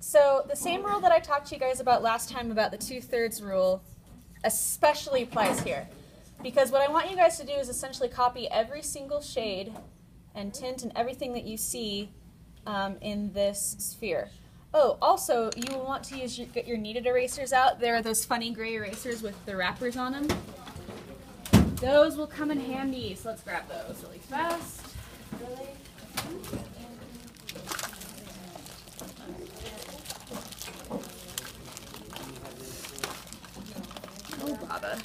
So the same rule that I talked to you guys about last time about the 2/3 rule especially applies here. Because what I want you guys to do is essentially copy every single shade and tint and everything that you see in this sphere. Oh, also, you will want to get your kneaded erasers out. There are those funny gray erasers with the wrappers on them. Those will come in handy, so let's grab those really fast. Oh, Baba.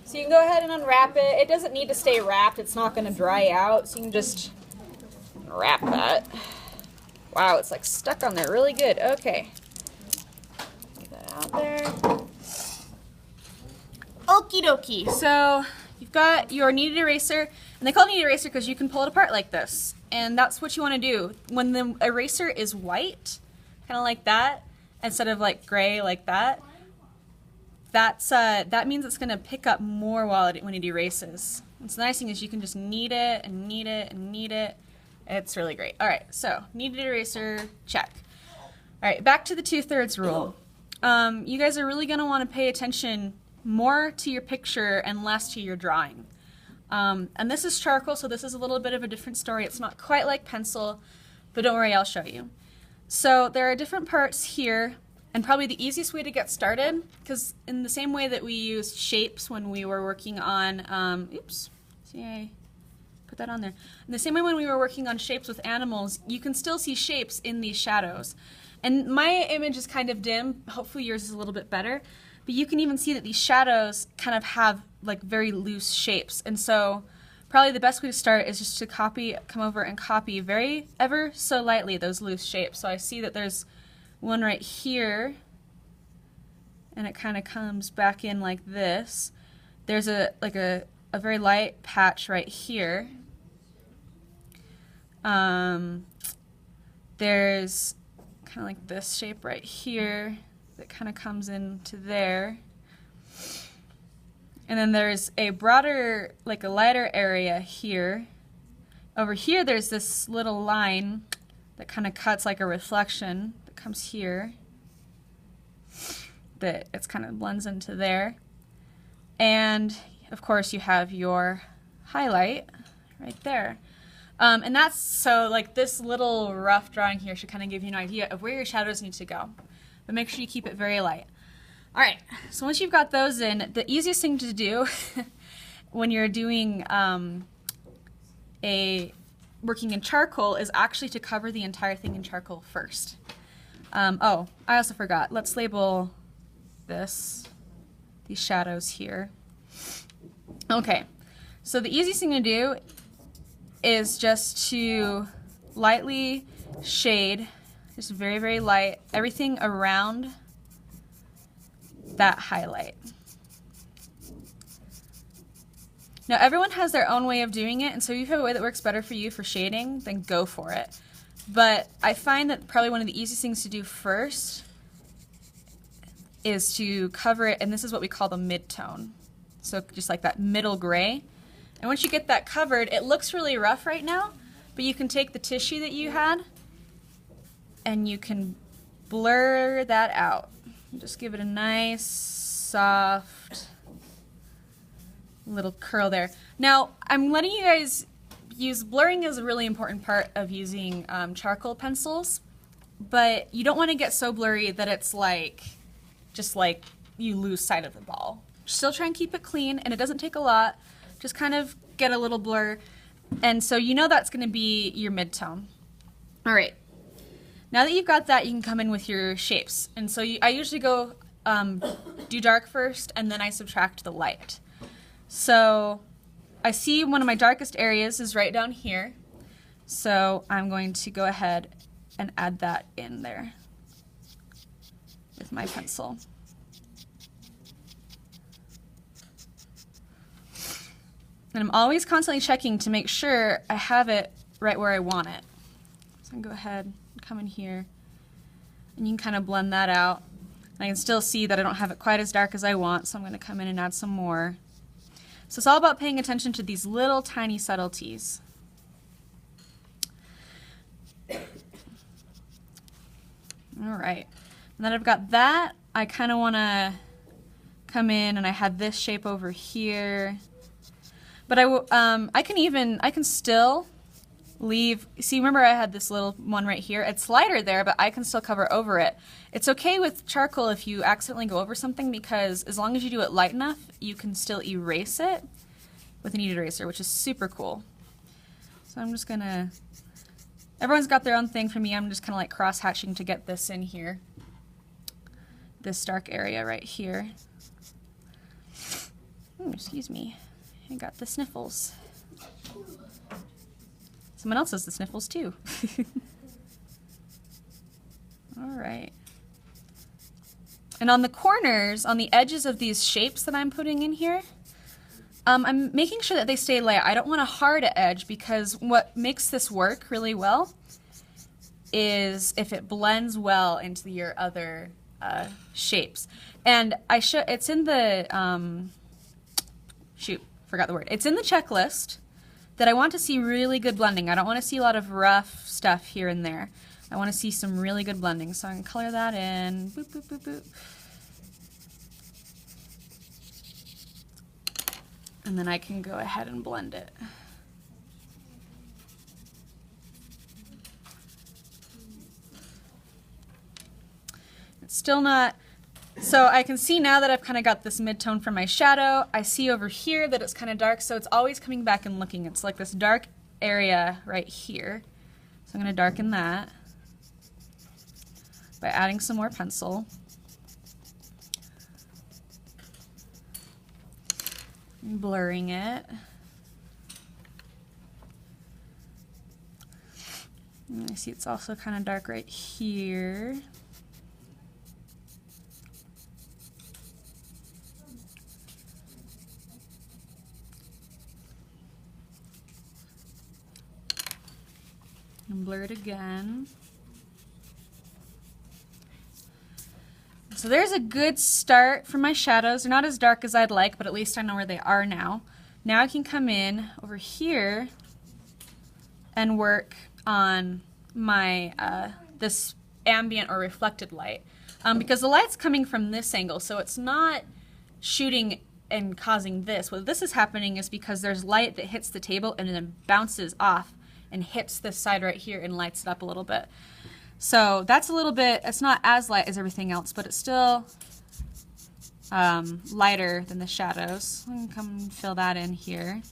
So you can go ahead and unwrap it. It doesn't need to stay wrapped. It's not going to dry out, so you can just wrap that. Wow, it's like stuck on there really good. Okay. Get that out there. Okie dokie. So you've got your kneaded eraser, and they call it kneaded eraser because you can pull it apart like this. And that's what you want to do. When the eraser is white, kind of like that, instead of like gray like that, that means it's going to pick up more when it erases. And so the nice thing is you can just knead it and knead it and knead it. It's really great. All right, so kneaded eraser, check. All right, back to the 2/3 rule. You guys are really going to want to pay attention more to your picture and less to your drawing. And this is charcoal, so this is a little bit of a different story. It's not quite like pencil, but don't worry, I'll show you. So there are different parts here, and probably the easiest way to get started, because in the same way that we used shapes when we were working on, oops, see I put that on there. In the same way when we were working on shapes with animals, you can still see shapes in these shadows. And my image is kind of dim, hopefully yours is a little bit better, but you can even see that these shadows kind of have like very loose shapes. And so probably the best way to start is just to come over and copy ever so lightly those loose shapes. So I see that there's one right here, and it kind of comes back in like this. There's a very light patch right here. There's kind of like this shape right here that kind of comes into there. And then there's a broader, like a lighter area here. Over here there's this little line that kind of cuts like a reflection that comes here. That it's kind of blends into there. And of course you have your highlight right there. And that's, so like this little rough drawing here should kind of give you an idea of where your shadows need to go. But make sure you keep it very light. Alright, so once you've got those in, the easiest thing to do when you're doing working in charcoal is actually to cover the entire thing in charcoal first. Oh, I also forgot. Let's label these shadows here. Okay, so the easiest thing to do is just to lightly shade, just very, very light, everything around that highlight. Now everyone has their own way of doing it, and so if you have a way that works better for you for shading, then go for it. But I find that probably one of the easiest things to do first is to cover it, and this is what we call the mid-tone. So just like that middle gray. And once you get that covered, it looks really rough right now, but you can take the tissue that you had and you can blur that out. Just give it a nice, soft little curl there. Now, I'm letting you guys use, blurring is a really important part of using charcoal pencils, but you don't want to get so blurry that it's like, just like you lose sight of the ball. Still try and keep it clean, and it doesn't take a lot. Just kind of get a little blur, and so you know that's going to be your mid-tone. All right. Now that you've got that, you can come in with your shapes. And so I usually go do dark first, and then I subtract the light. So I see one of my darkest areas is right down here. So I'm going to go ahead and add that in there with my pencil. And I'm always constantly checking to make sure I have it right where I want it. So I can go ahead and come in here, and you can kind of blend that out. And I can still see that I don't have it quite as dark as I want, so I'm going to come in and add some more. So it's all about paying attention to these little tiny subtleties. All right. And then I've got that. I kind of want to come in, and I had this shape over here. But I can still leave. See, remember I had this little one right here? It's lighter there, but I can still cover over it. It's okay with charcoal if you accidentally go over something, because as long as you do it light enough, you can still erase it with a kneaded eraser, which is super cool. So I'm just gonna, everyone's got their own thing. For me, I'm just kind of like cross-hatching to get this in here. This dark area right here. Ooh, excuse me. I got the sniffles. Someone else has the sniffles too. All right. And on the corners, on the edges of these shapes that I'm putting in here, I'm making sure that they stay light. I don't want a hard edge, because what makes this work really well is if it blends well into your other shapes. And it's in the, shoot, forgot the word. It's in the checklist that I want to see really good blending. I don't want to see a lot of rough stuff here and there. I want to see some really good blending. So I can color that in. Boop, boop, boop, boop. And then I can go ahead and blend it. It's still not, so I can see now that I've kind of got this mid-tone for my shadow. I see over here that it's kind of dark, so it's always coming back and looking. It's like this dark area right here. So I'm going to darken that by adding some more pencil. And blurring it. And I see it's also kind of dark right here. And blur it again. So there's a good start for my shadows. They're not as dark as I'd like, but at least I know where they are now. Now I can come in over here and work on my this ambient or reflected light. Because the light's coming from this angle, so it's not shooting and causing this. What this is happening is because there's light that hits the table and then bounces off and hits this side right here and lights it up a little bit. So that's a little bit, it's not as light as everything else, but it's still lighter than the shadows. I'm gonna come and fill that in here.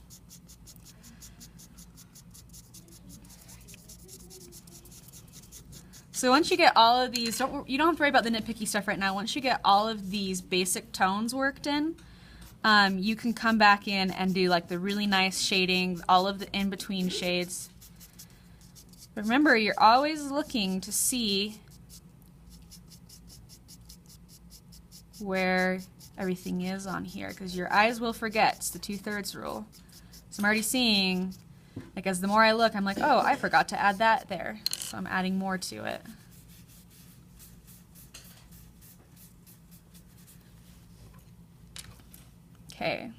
So once you get all of these, you don't have to worry about the nitpicky stuff right now. Once you get all of these basic tones worked in, you can come back in and do like the really nice shading, all of the in-between shades. But remember, you're always looking to see where everything is on here, because your eyes will forget. It's the 2/3 rule. So I'm already seeing, like, as the more I look, I'm like, oh, I forgot to add that there. So I'm adding more to it. Okay,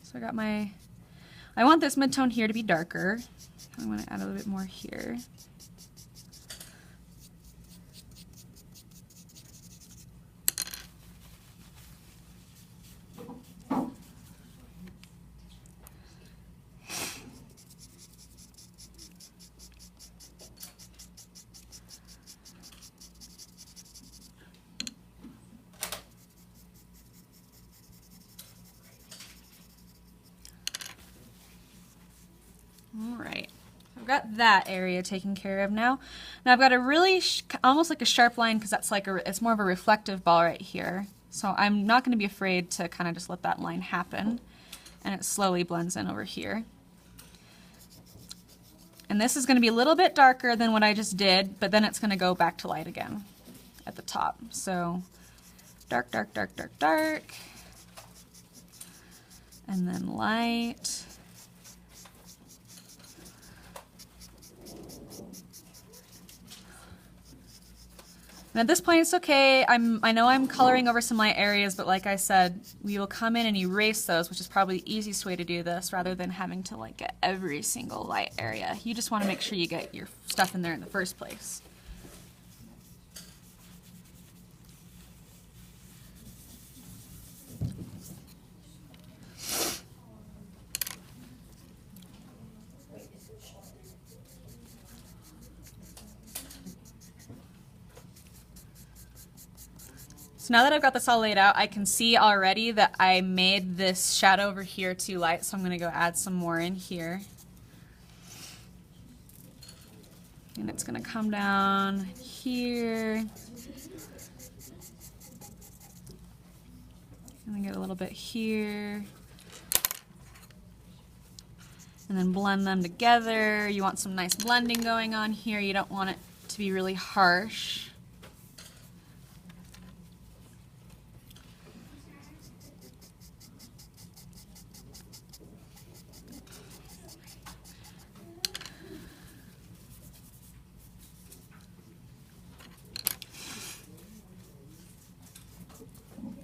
so I got my, I want this mid-tone here to be darker. I'm going to add a little bit more here. Alright, I've got that area taken care of now. Now I've got a really, almost like a sharp line, because that's like it's more of a reflective ball right here. So I'm not going to be afraid to kind of just let that line happen. And it slowly blends in over here. And this is going to be a little bit darker than what I just did, but then it's going to go back to light again at the top. So dark, dark, dark, dark, dark. And then light. And at this point, it's okay. I know I'm coloring over some light areas, but like I said, we will come in and erase those, which is probably the easiest way to do this, rather than having to like get every single light area. You just want to make sure you get your stuff in there in the first place. So now that I've got this all laid out, I can see already that I made this shadow over here too light, so I'm going to go add some more in here. And it's going to come down here. And then get a little bit here. And then blend them together. You want some nice blending going on here. You don't want it to be really harsh.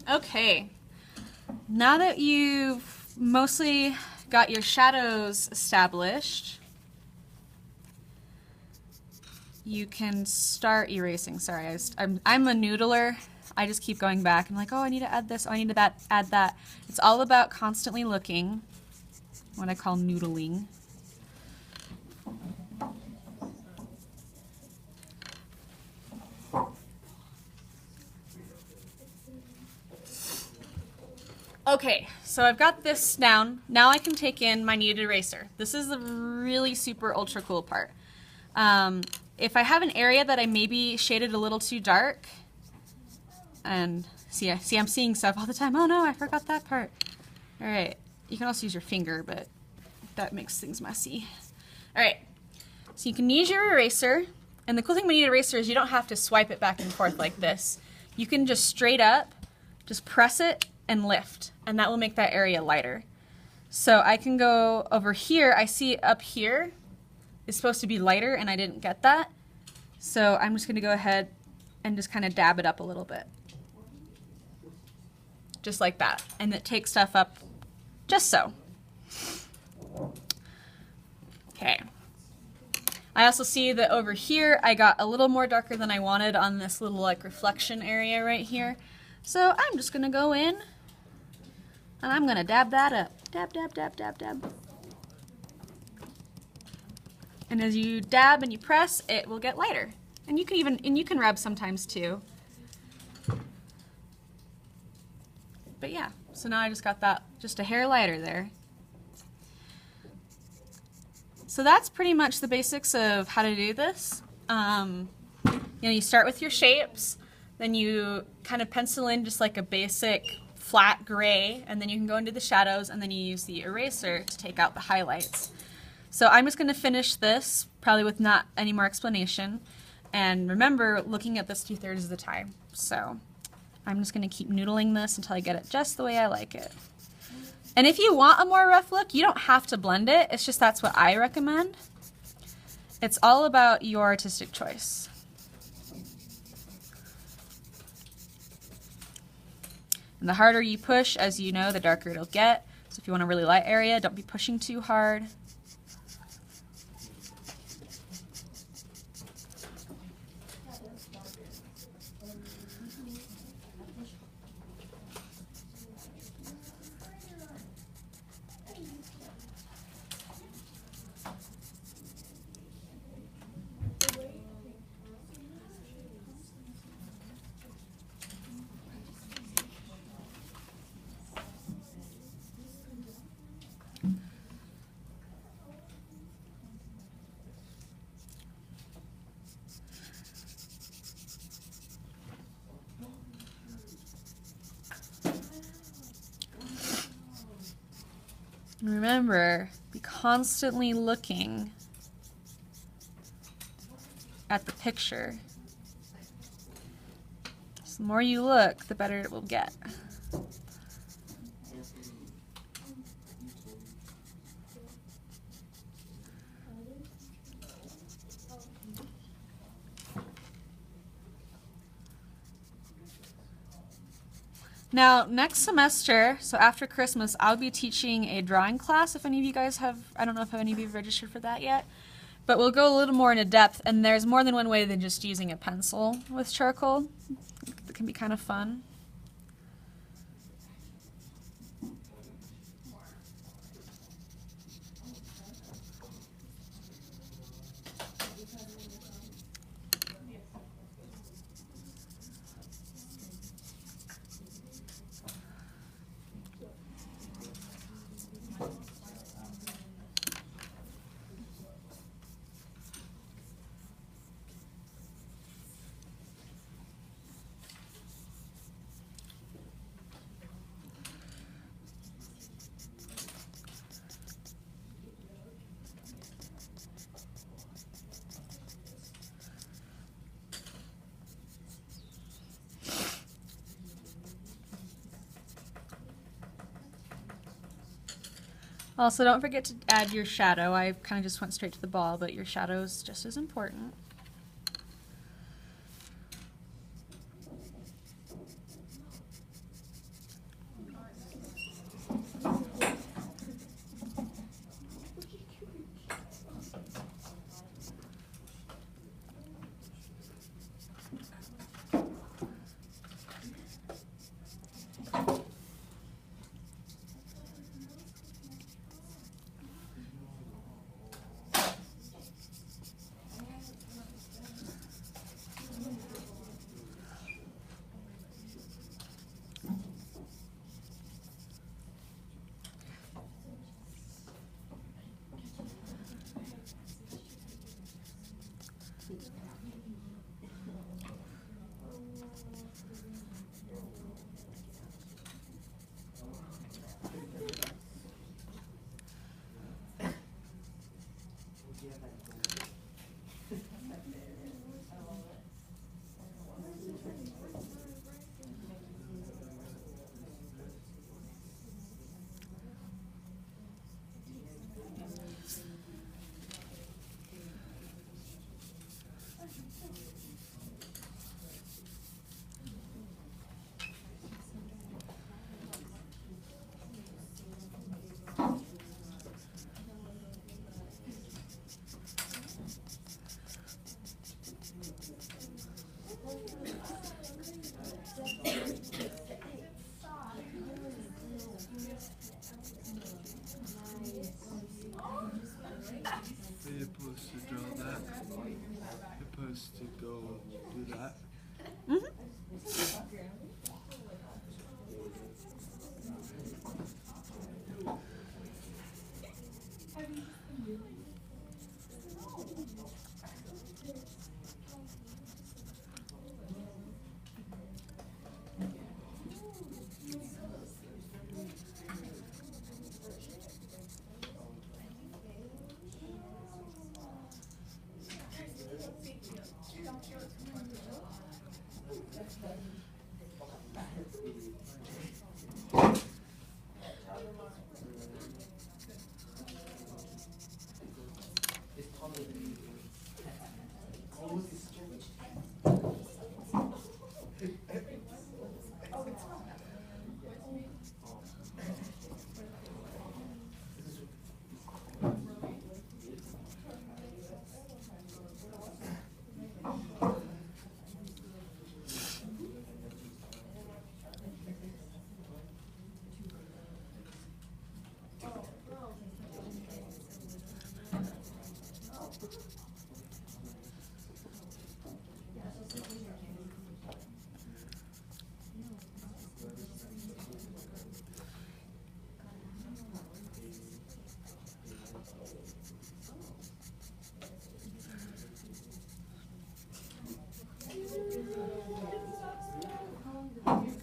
Okay, now that you've mostly got your shadows established, you can start erasing. Sorry, I'm a noodler. I just keep going back. I'm like, oh, I need to add this. Oh, I need to add that. It's all about constantly looking, what I call noodling. Okay, so I've got this down. Now I can take in my kneaded eraser. This is the really super ultra cool part. If I have an area that I maybe shaded a little too dark, and see I'm seeing stuff all the time. Oh no, I forgot that part. All right, you can also use your finger, but that makes things messy. All right, so you can use your eraser, and the cool thing with kneaded eraser is you don't have to swipe it back and forth like this. You can just straight up, just press it and lift, and that will make that area lighter. So I can go over here. I see up here is supposed to be lighter, and I didn't get that. So I'm just going to go ahead and just kind of dab it up a little bit. Just like that. And it takes stuff up just so. Okay. I also see that over here I got a little more darker than I wanted on this little like reflection area right here. So I'm just going to go in and I'm going to dab that up. Dab, dab, dab, dab, dab. And as you dab and you press, it will get lighter. And you can rub sometimes too. But yeah, so now I just got that just a hair lighter there. So that's pretty much the basics of how to do this. You start with your shapes, then you kind of pencil in just like a basic flat gray, and then you can go into the shadows, and then you use the eraser to take out the highlights. So I'm just going to finish this, probably with not any more explanation. And remember, looking at this 2/3 of the time. So I'm just going to keep noodling this until I get it just the way I like it. And if you want a more rough look, you don't have to blend it. It's just that's what I recommend. It's all about your artistic choice. And the harder you push, as you know, the darker it'll get. So if you want a really light area, don't be pushing too hard. Remember, be constantly looking at the picture. So the more you look, the better it will get. Now, next semester, so after Christmas, I'll be teaching a drawing class. If any of you guys have, I don't know if any of you have registered for that yet, but we'll go a little more into depth, and there's more than one way than just using a pencil with charcoal. It can be kind of fun. Also, don't forget to add your shadow. I kind of just went straight to the ball, but your shadow is just as important. You're supposed to draw that. You're supposed to go do that. Mm-hmm.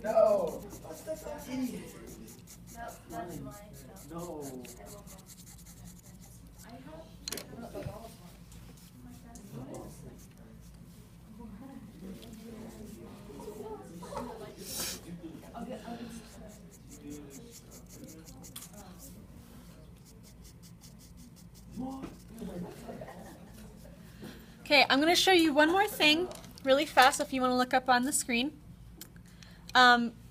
No! Idiot! No! Okay, I'm going to show you one more thing really fast if you want to look up on the screen.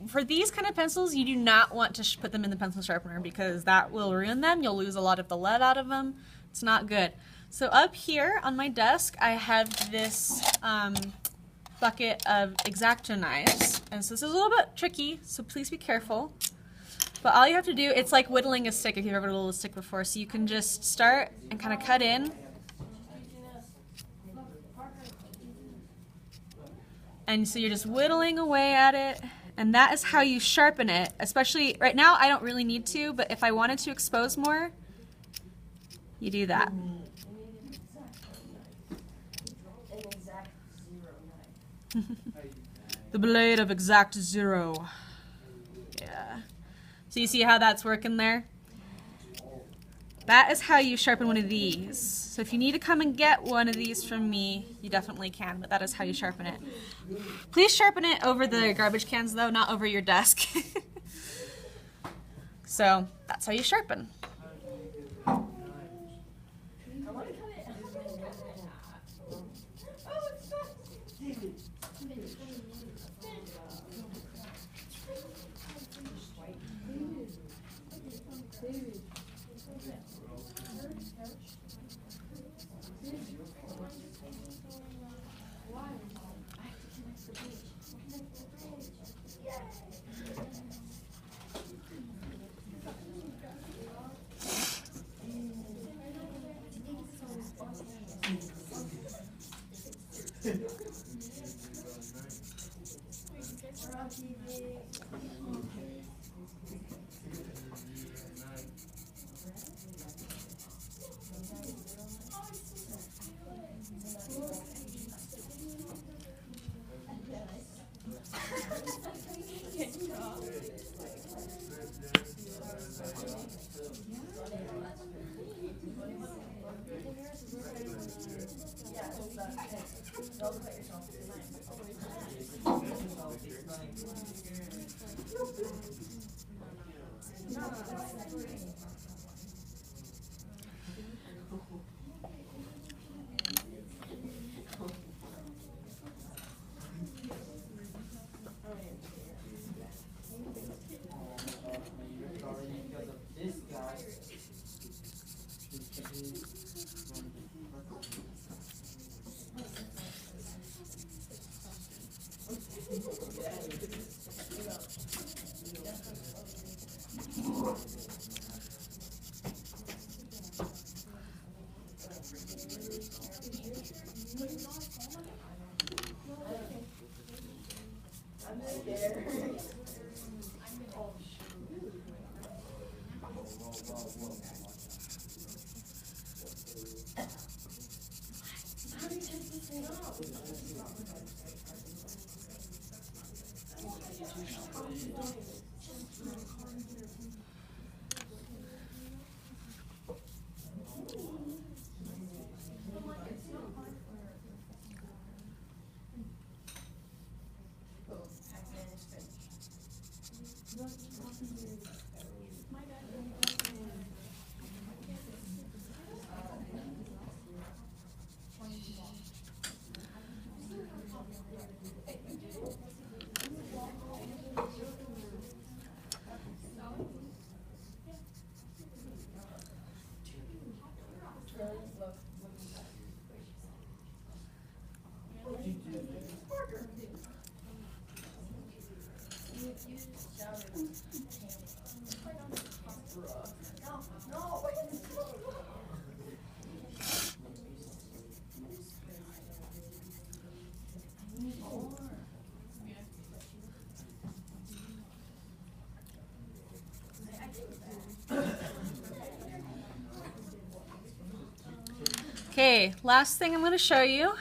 For these kind of pencils, you do not want to put them in the pencil sharpener because that will ruin them. You'll lose a lot of the lead out of them. It's not good. So up here on my desk, I have this bucket of X-Acto knives. And so this is a little bit tricky, so please be careful. But all you have to do, it's like whittling a stick if you've ever whittled a stick before. So you can just start and kind of cut in. And so you're just whittling away at it, and that is how you sharpen it. Especially right now, I don't really need to, but if I wanted to expose more, you do that. The blade of X-Acto. Yeah. So you see how that's working there? That is how you sharpen one of these. So if you need to come and get one of these from me, you definitely can, but that is how you sharpen it. Please sharpen it over the garbage cans though, not over your desk. So that's how you sharpen. Okay, last thing I'm going to show you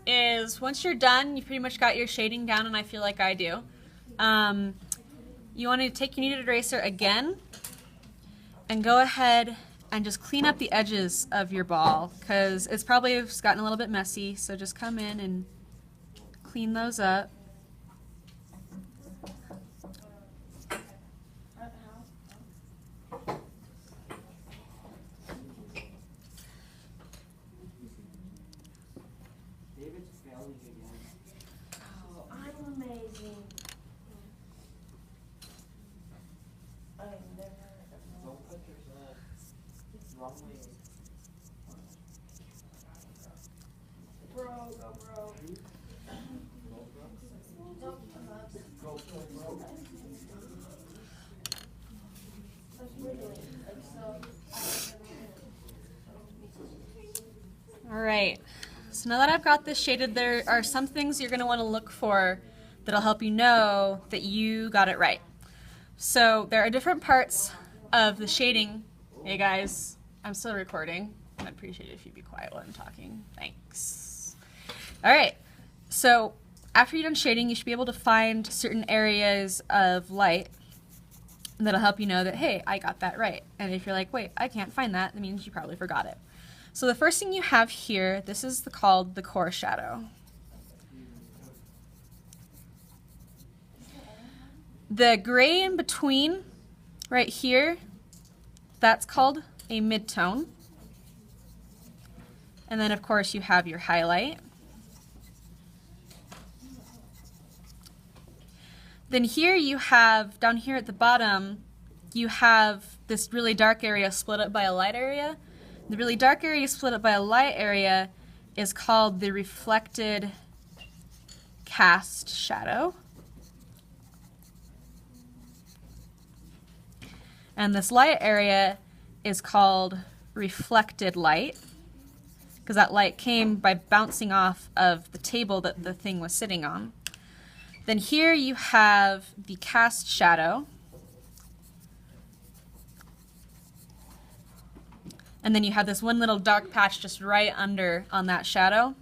is once you're done, you pretty much got your shading down, and I feel like I do. You want to take your kneaded eraser again and go ahead and just clean up the edges of your ball because it's probably gotten a little bit messy, so just come in and clean those up. All right, so now that I've got this shaded, there are some things you're going to want to look for that'll help you know that you got it right. So there are different parts of the shading. Hey guys, I'm still recording. I'd appreciate it if you'd be quiet while I'm talking. Thanks. All right, so after you're done shading, you should be able to find certain areas of light that'll help you know that, hey, I got that right. And if you're like, wait, I can't find that, that means you probably forgot it. So the first thing you have here, this is called the core shadow. The gray in between, right here, that's called a midtone. And then of course you have your highlight. Then here you have, down here at the bottom, you have this really dark area split up by a light area. The really dark area split up by a light area is called the reflected cast shadow. And this light area is called reflected light. because that light came by bouncing off of the table that the thing was sitting on. Then here you have the cast shadow. And then you have this one little dark patch just right under on that shadow.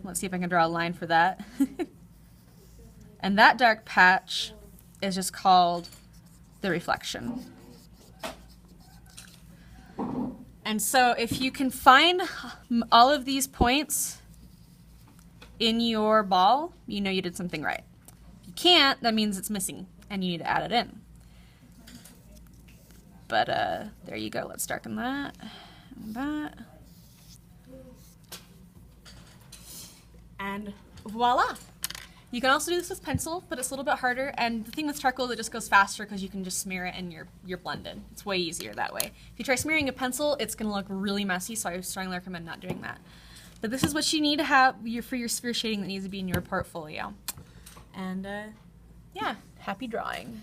Let's see if I can draw a line for that. And that dark patch is just called the reflection. And so if you can find all of these points in your ball, you know you did something right. If you can't, that means it's missing and you need to add it in. But there you go. Let's darken that and that. And voila! You can also do this with pencil, but it's a little bit harder. And the thing with charcoal, it just goes faster because you can just smear it and you're blended. It's way easier that way. If you try smearing a pencil, it's going to look really messy, so I strongly recommend not doing that. But this is what you need to have for your sphere shading that needs to be in your portfolio. And yeah, happy drawing.